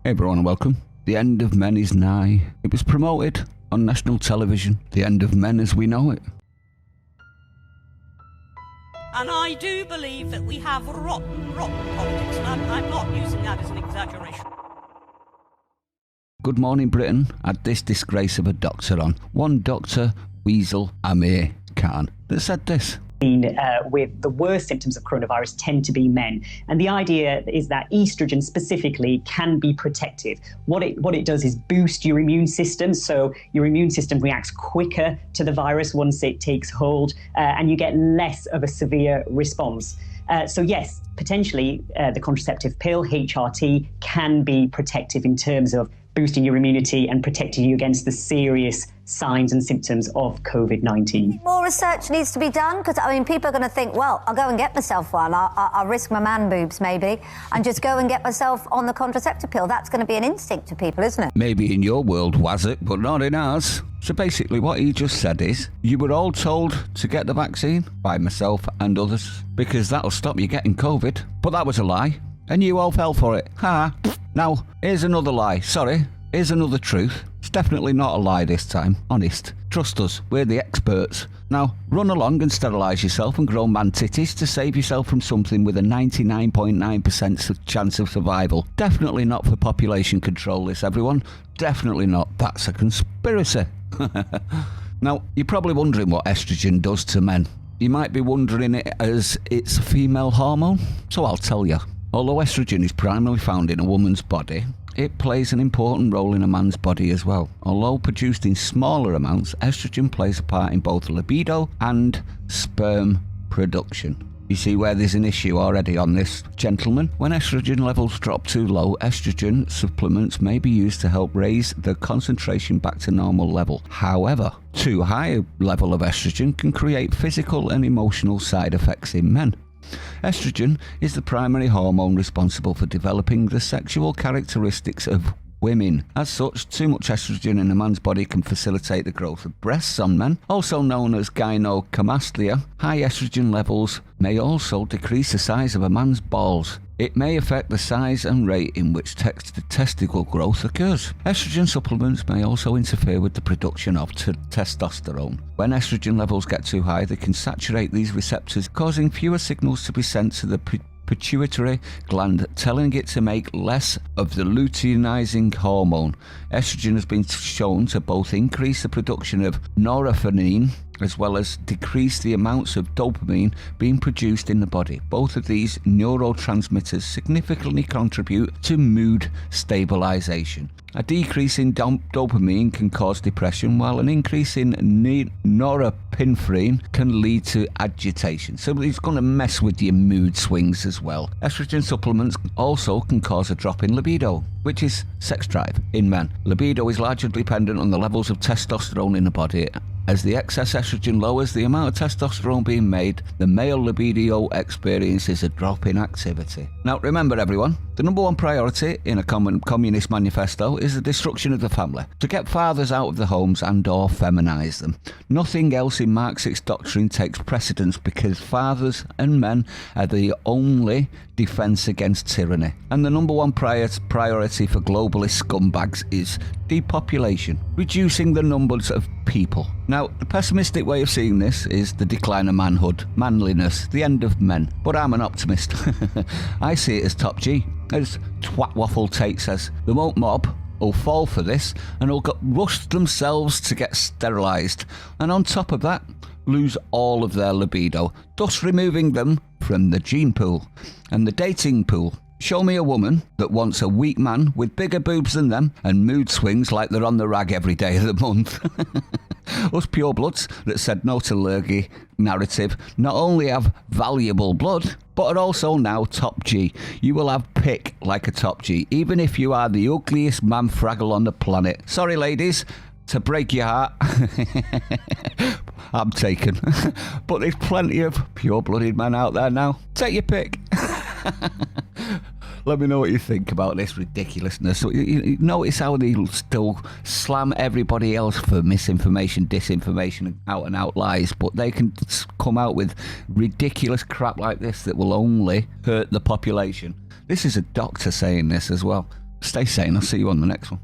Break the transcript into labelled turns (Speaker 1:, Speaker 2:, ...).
Speaker 1: Hey everyone and welcome. The end of men is nigh. It was promoted on national television. The end of men as we know it.
Speaker 2: And I do believe that we have rotten politics, and I'm not using that as an exaggeration.
Speaker 1: Good Morning Britain had this disgrace of a doctor on. One Dr. Weasel Amir Khan that said this.
Speaker 3: With the worst symptoms of coronavirus tend to be men. And the idea is that estrogen specifically can be protective. What it does is boost your immune system. So your immune system reacts quicker to the virus once it takes hold, and you get less of a severe response. So yes, potentially the contraceptive pill, HRT, can be protective in terms of boosting your immunity and protecting you against the serious signs and symptoms of COVID-19.
Speaker 4: More research needs to be done because, people are going to think, well, I'll go and get myself one. I'll risk my man boobs maybe and just go and get myself on the contraceptive pill. That's going to be an instinct to people, isn't it?
Speaker 1: Maybe in your world was it, but not in ours. So basically what he just said is, you were all told to get the vaccine by myself and others because that'll stop you getting COVID. But that was a lie. And you all fell for it. Ha! Now, here's another lie. Sorry, here's another truth. It's definitely not a lie this time. Honest. Trust us, we're the experts. Now, run along and sterilise yourself and grow man titties to save yourself from something with a 99.9% chance of survival. Definitely not for population control, this, everyone. Definitely not. That's a conspiracy. Now, you're probably wondering what estrogen does to men. You might be wondering it as it's a female hormone. So I'll tell you. Although estrogen is primarily found in a woman's body, it plays an important role in a man's body as well. Although produced in smaller amounts, estrogen plays a part in both libido and sperm production. You see where there's an issue already on this, gentlemen? When estrogen levels drop too low, estrogen supplements may be used to help raise the concentration back to normal level. However, too high a level of estrogen can create physical and emotional side effects in men. Estrogen is the primary hormone responsible for developing the sexual characteristics of women. As such, too much estrogen in a man's body can facilitate the growth of breasts on men, also known as gynecomastia. High estrogen levels may also decrease the size of a man's balls. It may affect the size and rate in which testicle growth occurs. Estrogen supplements may also interfere with the production of testosterone. When estrogen levels get too high, they can saturate these receptors, causing fewer signals to be sent to the pituitary gland, telling it to make less of the luteinizing hormone. Estrogen has been shown to both increase the production of norepinephrine as well as decrease the amounts of dopamine being produced in the body. Both of these neurotransmitters significantly contribute to mood stabilization. A decrease in dopamine can cause depression, while an increase in norepinephrine can lead to agitation. So it's going to mess with your mood swings as well. Estrogen supplements also can cause a drop in libido, which is sex drive in men. Libido is largely dependent on the levels of testosterone in the body. As the excess estrogen lowers the amount of testosterone being made, the male libido experiences a drop in activity. Now remember everyone, the number one priority in a communist manifesto is the destruction of the family, to get fathers out of the homes and or feminize them. Nothing else in Marxist doctrine takes precedence because fathers and men are the only defense against tyranny. And the number one priority for globalist scumbags is depopulation, reducing the numbers of people. Now, the pessimistic way of seeing this is the decline of manhood, manliness, the end of men. But I'm an optimist. I see it as top G. As Twat Waffle Tate says, the woke mob will fall for this and will rush themselves to get sterilised. And on top of that, lose all of their libido, thus removing them from the gene pool and the dating pool. Show me a woman that wants a weak man with bigger boobs than them and mood swings like they're on the rag every day of the month. Us purebloods that said no to lurgy narrative not only have valuable blood, but are also now top G. You will have pick like a top G, even if you are the ugliest man fraggle on the planet. Sorry ladies, to break your heart. I'm taken. But there's plenty of pure-blooded men out there now. Take your pick. Let me know what you think about this ridiculousness. You notice how they still slam everybody else for misinformation, disinformation, and out-and-out lies, but they can come out with ridiculous crap like this that will only hurt the population. This is a doctor saying this as well. Stay sane. I'll see you on the next one.